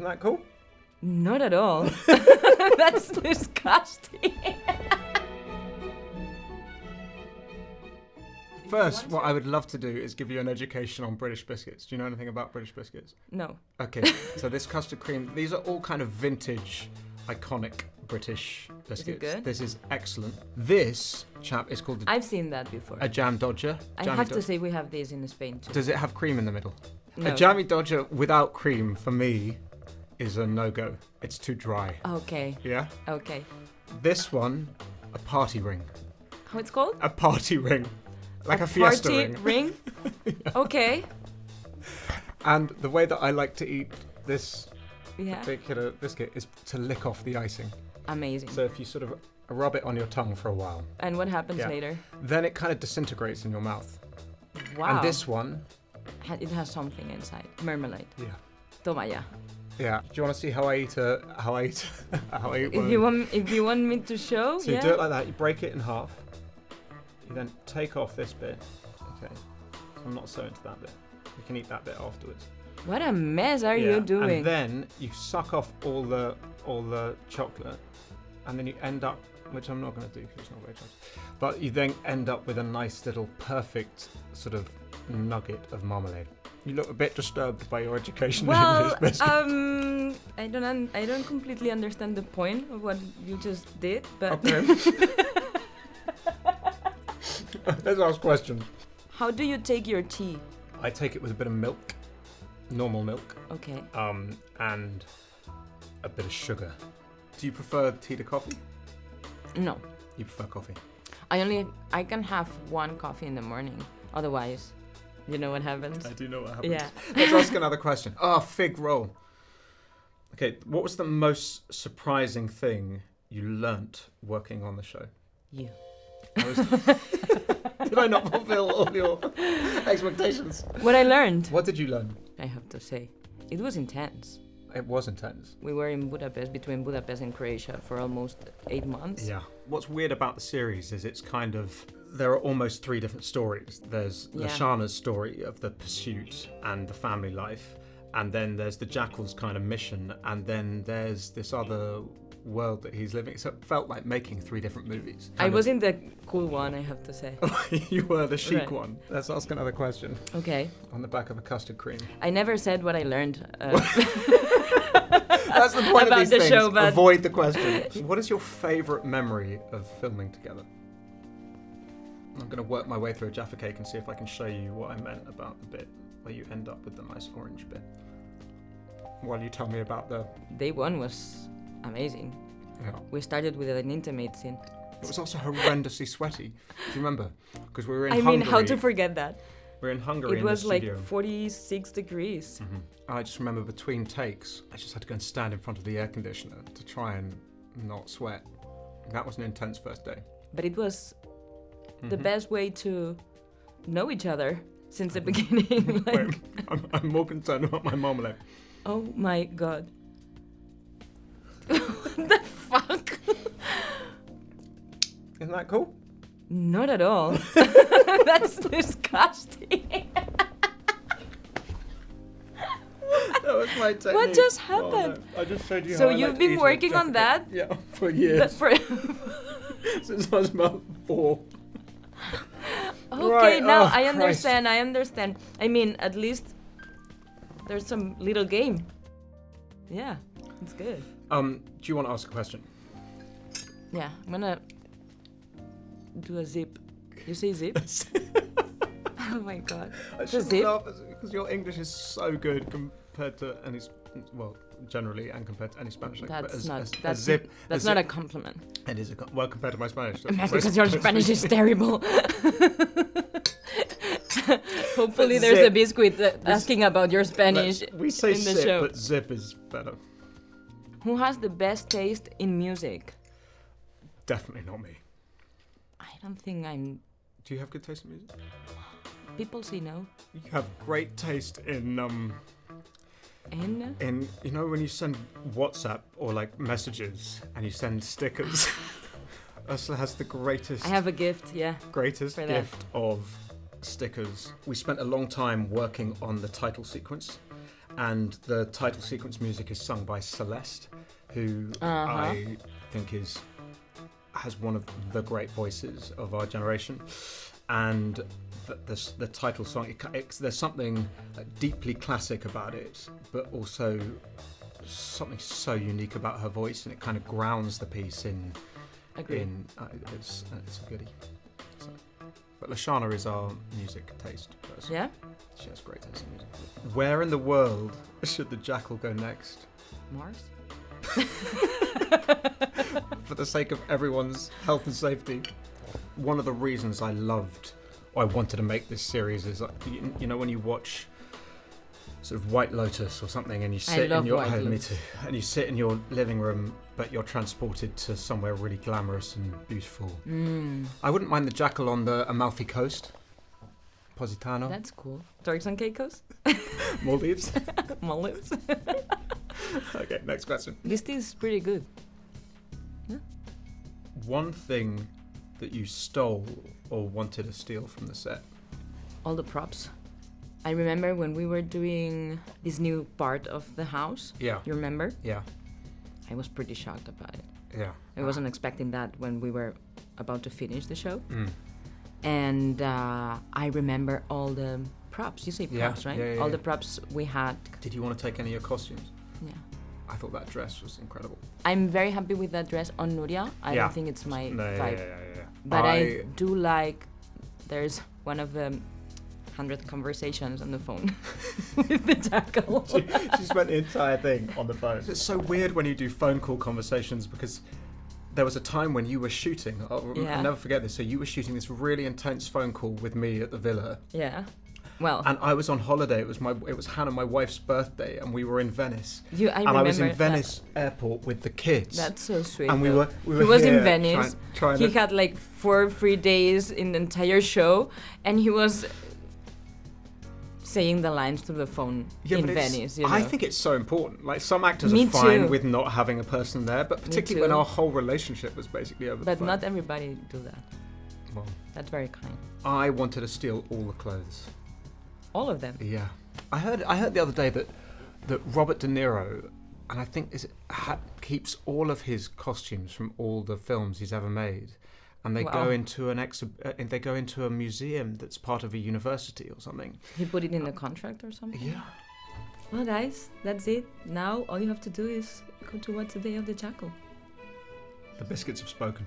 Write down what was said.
Isn't that cool? Not at all. That's disgusting. First, what I would love to do is give you an education on British biscuits. Do you know anything about British biscuits? No. Okay, so this custard cream, these are all kind of vintage, iconic British biscuits. Is it good? This is excellent. This, chap, is called I've seen that before. a jam dodger. I have to say we have these in Spain too. Does it have cream in the middle? No. A jammy dodger without cream, for me, is a no-go. It's too dry. Okay. Yeah? Okay. This one, a party ring. How it's called? A party ring. Like a fiesta party ring. Yeah. Okay. And the way that I like to eat this Yeah. particular biscuit is to lick off the icing. Amazing. So if you sort of rub it on your tongue for a while, And what happens later? then it kind of disintegrates in your mouth. Wow. And this one, It has something inside. Marmalade. yeah. Toma ya. Yeah. Do you want to see how I eat how I eat one? If you want me to show, So you do it like that. You break it in half. You then take off this bit. Okay. I'm not so into that bit. You can eat that bit afterwards. What a mess are you doing? And then you suck off all the chocolate, and then you end up, which I'm not going to do because it's not very chocolate, but you then end up with a nice little perfect sort of nugget of marmalade. You look a bit disturbed by your education in this biscuit. I don't completely understand the point of what you just did, but Okay. Let's ask questions. how do you take your tea? I take it with a bit of milk, normal milk, Okay. and a bit of sugar. Do you prefer tea to coffee? No. You prefer coffee? I can have one coffee in the morning. Otherwise, you know what happens? I do know what happens. Yeah. Let's ask another question. Fig roll. Okay, what was the most surprising thing you learnt working on the show? You. Did I not fulfill all your expectations? What I learned, What did you learn? I have to say, it was intense. It was intense. We were in Budapest, between Budapest and Croatia, for almost 8 months. Yeah. What's weird about the series is it's kind of, there are almost 3 different stories. There's Lashana's story of the pursuit and the family life, and then there's the Jackal's kind of mission, and then there's this other world that he's living. So it felt like making 3 different movies. I was in the cool one, I have to say. You were the chic Right. one. Let's ask another question. Okay. On the back of a custard cream. I never said what I learned. That's the point About of these the things. show, but- Avoid the question. What is your favourite memory of filming together? I'm going to work my way through a Jaffa Cake and see if I can show you what I meant about the bit where you end up with the nice orange bit. While you tell me about the... Day 1 was amazing. Yeah. We started with an intimate scene. It was also horrendously sweaty. Do you remember? Because we were in Hungary. I mean, how to forget that? We were in Hungary It was in the like studio. 46 degrees. Mm-hmm. I just remember between takes, I just had to go and stand in front of the air conditioner to try and not sweat. That was an intense first day. But it was the best way to know each other since the beginning. Like, Wait, I'm more concerned about my marmalade. oh my god. What the fuck? Isn't that cool? Not at all. That's disgusting. That was my technique. What just happened? I just showed you So how I you've like to been eat a working on Jaffa that? Cake. Yeah, for years. Since I was about 4. Okay, Right, now oh, I Christ. understand. I mean, at least there's some little game. Yeah, it's good. Do you want to ask a question? Yeah, I'm gonna do a zip. You say zip? Oh my god. I It's a should zip? laugh because your English is so good compared to any, well, generally and compared to any Spanish. That's a zip. That's not a compliment. It is well compared to my Spanish. Because your Spanish is terrible. Hopefully But there's a zip- biscuit asking about your Spanish We say in the sip, show. but zip is better. Who has the best taste in music? Definitely not me. I don't think I'm... Do you have good taste in music? People say no. You have great taste in And you know when you send WhatsApp or like messages and you send stickers. Ursula has the greatest I have a gift, yeah. greatest for that. gift of stickers. We spent a long time working on the title sequence, And the title sequence music is sung by Celeste, who I think has one of the great voices of our generation. And the title song, there's something deeply classic about it, but also something so unique about her voice, and it kind of grounds the piece in. Agreed. It's a goodie. So. But Lashana is our music taste person. Yeah? She has great taste in music. Where in the world should the Jackal go next? Mars? For the sake of everyone's health and safety. One of the reasons I wanted to make this series is, you know, when you watch sort of White Lotus or something, and you sit in your me too, and you sit in your living room, but you're transported to somewhere really glamorous and beautiful. I wouldn't mind the Jackal on the Amalfi Coast, Positano. That's cool. Turks and Caicos? Maldives. Maldives. Okay, next question. This is pretty good. Yeah. One thing that you stole or wanted to steal from the set? All the props. I remember when we were doing this new part of the house. Yeah. You remember? Yeah. I was pretty shocked about it. Yeah. I wasn't expecting that when we were about to finish the show. Mm. And I remember all the props. You say props, right? Yeah, all the props we had. Did you want to take any of your costumes? Yeah. I thought that dress was incredible. I'm very happy with that dress on Nuria. I don't think it's my vibe. Yeah. But I do like, there's one of the 100 conversations on the phone with the Jackal. She spent the entire thing on the phone. It's so weird when you do phone call conversations, because there was a time when you were shooting. I'll never forget this. So you were shooting this really intense phone call with me at the villa. Yeah. Well. And I was on holiday. It was Hannah, my wife's birthday, and we were in Venice. I was in Venice airport with the kids. That's so sweet. And we were he was here in Venice. He had like 4 free days in the entire show, and he was saying the lines through the phone in Venice. You know? I think it's so important. Like, some actors are fine with not having a person there, but particularly when our whole relationship was basically over the phone. But not everybody do that. Well, that's very kind. I wanted to steal all the clothes. All of them? Yeah. I heard the other day that Robert De Niro, and I think keeps all of his costumes from all the films he's ever made, and they go into they go into a museum that's part of a university or something. He put it in the contract or something? Yeah. Well, guys, that's it. Now all you have to do is go to watch the Day of the Jackal. The biscuits have spoken.